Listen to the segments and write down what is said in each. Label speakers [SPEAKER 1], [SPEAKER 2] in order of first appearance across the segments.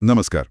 [SPEAKER 1] नमस्कार।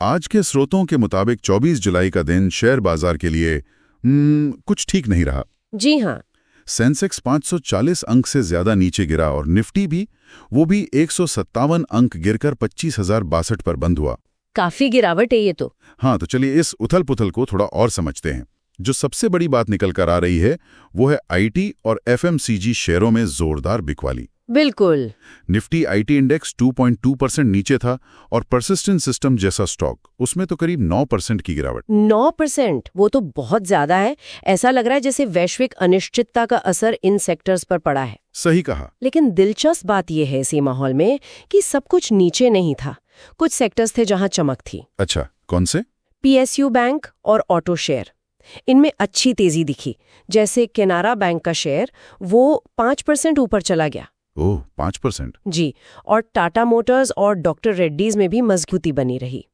[SPEAKER 1] आज के स्रोतों के मुताबिक 24 जुलाई का दिन शेयर बाजार के लिए कुछ ठीक नहीं रहा।
[SPEAKER 2] जी हाँ।
[SPEAKER 1] सेंसेक्स 540 अंक से ज्यादा नीचे गिरा और निफ्टी भी, वो भी 157 अंक गिरकर 25,062 पर बंद हुआ।
[SPEAKER 2] काफी गिरावट है ये तो।
[SPEAKER 1] हाँ, तो चलिए इस उथल पुथल को थोड़ा और समझते हैं। जो सबसे बड़ी बात निकल कर आ रही है वो है आईटी और एफएमसीजी शेयरों में जोरदार बिकवाली।
[SPEAKER 2] बिल्कुल।
[SPEAKER 1] निफ्टी आईटी इंडेक्स 2.2% नीचे था और परसिस्टेंट सिस्टम जैसा स्टॉक, उसमें तो करीब 9% की गिरावट।
[SPEAKER 2] 9%? वो तो बहुत ज्यादा है। ऐसा लग रहा है जैसे वैश्विक अनिश्चितता का असर इन सेक्टर्स पर पड़ा है।
[SPEAKER 1] सही कहा।
[SPEAKER 2] लेकिन दिलचस्प बात यह है इसी माहौल में कि सब कुछ नीचे नहीं था। कुछ सेक्टर्स थे जहां चमक थी।
[SPEAKER 1] अच्छा, कौन से?
[SPEAKER 2] पीएसयू बैंक और ऑटो शेयर, इनमें अच्छी तेजी दिखी। जैसे केनारा बैंक का शेयर, वो 5% ऊपर चला गया।
[SPEAKER 1] ओह, 5%?
[SPEAKER 2] जी। और टाटा मोटर्स और डॉक्टर रेड्डीज में भी मजबूती बनी रही।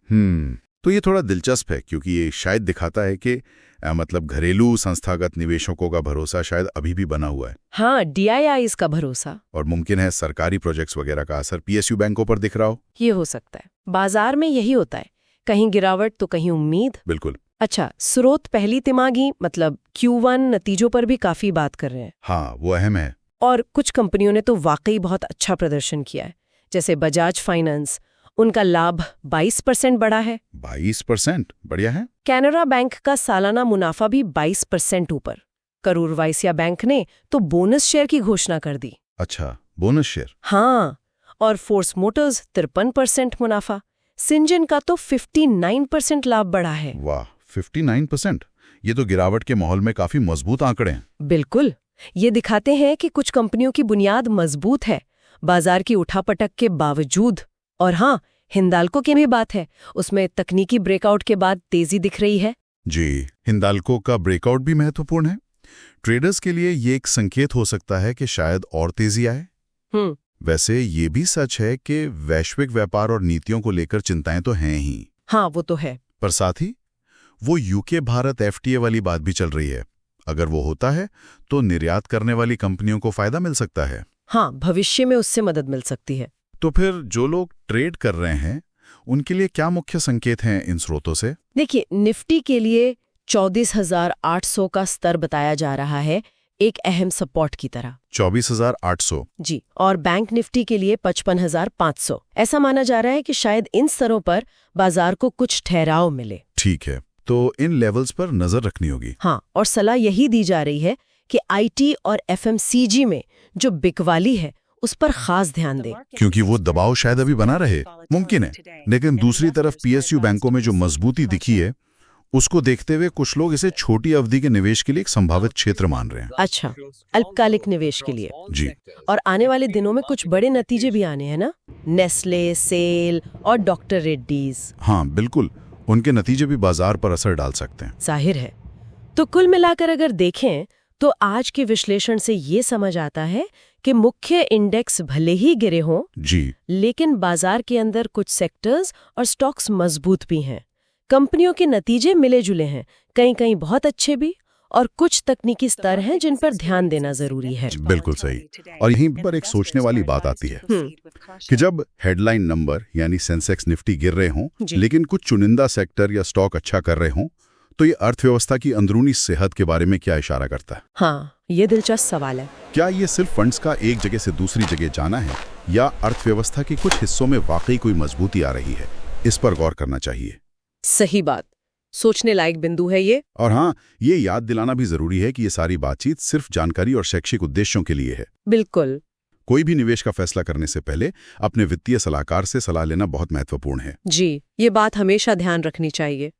[SPEAKER 1] तो ये थोड़ा दिलचस्प है क्योंकि ये शायद दिखाता है कि मतलब घरेलू संस्थागत निवेशकों का भरोसा शायद अभी भी बना हुआ है।
[SPEAKER 2] हाँ, डीआईआईज का भरोसा।
[SPEAKER 1] और मुमकिन है सरकारी प्रोजेक्ट्स वगैरह का असर पीएसयू बैंकों पर दिख रहा हो।
[SPEAKER 2] ये हो सकता है। बाजार में यही होता है, कहीं गिरावट तो कहीं उम्मीद।
[SPEAKER 1] बिल्कुल।
[SPEAKER 2] अच्छा, स्रोत पहली तिमाही मतलब Q1 नतीजों पर भी काफी बात कर रहे हैं।
[SPEAKER 1] हाँ, वो अहम है।
[SPEAKER 2] और कुछ कंपनियों ने तो वाकई बहुत अच्छा प्रदर्शन किया है। जैसे बजाज फाइनेंस, उनका लाभ 22% बढ़ा है।
[SPEAKER 1] 22%? बढ़िया है।
[SPEAKER 2] कैनरा बैंक का सालाना मुनाफा भी 22% ऊपर। करूर वैश्य बैंक ने तो बोनस शेयर की घोषणा कर दी।
[SPEAKER 1] अच्छा, बोनस शेयर?
[SPEAKER 2] हाँ। और फोर्स मोटर्स 53% मुनाफा। सिंजन का तो 59% लाभ बढ़ा है।
[SPEAKER 1] वाह, 59%? ये तो गिरावट के माहौल में काफी मजबूत आंकड़े हैं।
[SPEAKER 2] बिल्कुल। ये दिखाते हैं कि कुछ कंपनियों की बुनियाद मजबूत है, बाजार की उठापटक के बावजूद। और हाँ, हिंदाल्को की भी बात है, उसमें तकनीकी ब्रेकआउट के बाद तेजी दिख रही है।
[SPEAKER 1] जी, हिंदाल्को का ब्रेकआउट भी महत्वपूर्ण है। ट्रेडर्स के लिए ये एक संकेत हो सकता है कि शायद और तेजी आए। वैसे ये भी सच है कि वैश्विक व्यापार और नीतियों को लेकर चिंताएं तो हैं ही।
[SPEAKER 2] हाँ, वो तो है।
[SPEAKER 1] पर साथ ही वो यूके भारत एफटीए वाली बात भी चल रही है। अगर वो होता है तो निर्यात करने वाली कंपनियों को फायदा मिल सकता है।
[SPEAKER 2] हाँ, भविष्य में उससे मदद मिल सकती है।
[SPEAKER 1] तो फिर जो लोग ट्रेड कर रहे हैं उनके लिए क्या मुख्य संकेत हैं इन स्रोतों से?
[SPEAKER 2] देखिए, निफ्टी के लिए 24,800 का स्तर बताया जा रहा है, एक अहम सपोर्ट की तरह।
[SPEAKER 1] 24,800?
[SPEAKER 2] जी। और बैंक निफ्टी के लिए 55,500। ऐसा माना जा रहा है कि शायद इन स्तरों पर बाजार को कुछ ठहराव मिले।
[SPEAKER 1] ठीक है, तो इन लेवल्स पर नजर रखनी होगी।
[SPEAKER 2] हाँ, और सलाह यही दी जा रही है कि आईटी और एफएमसीजी में जो बिकवाली है उस पर खास ध्यान दें,
[SPEAKER 1] क्योंकि वो दबाव शायद अभी बना रहे, मुमकिन है। लेकिन दूसरी तरफ पीएसयू बैंकों में जो मजबूती दिखी है उसको देखते हुए कुछ लोग इसे छोटी अवधि के निवेश के लिए एक संभावित क्षेत्र मान रहे हैं।
[SPEAKER 2] अच्छा, अल्पकालिक निवेश के लिए।
[SPEAKER 1] जी।
[SPEAKER 2] और आने वाले दिनों में कुछ बड़े नतीजे भी आने हैं ना, नेस्ले, सेल और डॉक्टर रेड्डीज।
[SPEAKER 1] हाँ बिल्कुल, उनके नतीजे भी बाजार पर असर डाल सकते हैं।
[SPEAKER 2] जाहिर है। तो कुल मिलाकर अगर देखें तो आज के विश्लेषण से ये समझ आता है कि मुख्य इंडेक्स भले ही गिरे हों
[SPEAKER 1] जी,
[SPEAKER 2] लेकिन बाजार के अंदर कुछ सेक्टर्स और स्टॉक्स मजबूत भी हैं। कंपनियों के नतीजे मिले जुले हैं, कहीं कहीं बहुत अच्छे भी, और कुछ तकनीकी स्तर हैं जिन पर ध्यान देना जरूरी है।
[SPEAKER 1] बिल्कुल सही। और यहीं पर एक सोचने वाली बात आती है कि जब हेडलाइन नंबर यानी सेंसेक्स निफ्टी गिर रहे हों लेकिन कुछ चुनिंदा सेक्टर या स्टॉक अच्छा कर रहे हों, तो ये अर्थव्यवस्था की अंदरूनी सेहत के बारे में क्या इशारा करता है?
[SPEAKER 2] हाँ, ये दिलचस्प सवाल है।
[SPEAKER 1] क्या ये सिर्फ फंड्स का एक जगह से दूसरी जगह जाना है या अर्थव्यवस्था के कुछ हिस्सों में वाकई कोई मजबूती आ रही है? इस पर गौर करना चाहिए।
[SPEAKER 2] सही बात, सोचने लायक बिंदु है ये।
[SPEAKER 1] और हाँ, ये याद दिलाना भी जरूरी है कि ये सारी बातचीत सिर्फ जानकारी और शैक्षिक उद्देश्यों के लिए है।
[SPEAKER 2] बिल्कुल।
[SPEAKER 1] कोई भी निवेश का फैसला करने से पहले अपने वित्तीय सलाहकार से सलाह लेना बहुत महत्वपूर्ण है।
[SPEAKER 2] जी, ये बात हमेशा ध्यान रखनी चाहिए।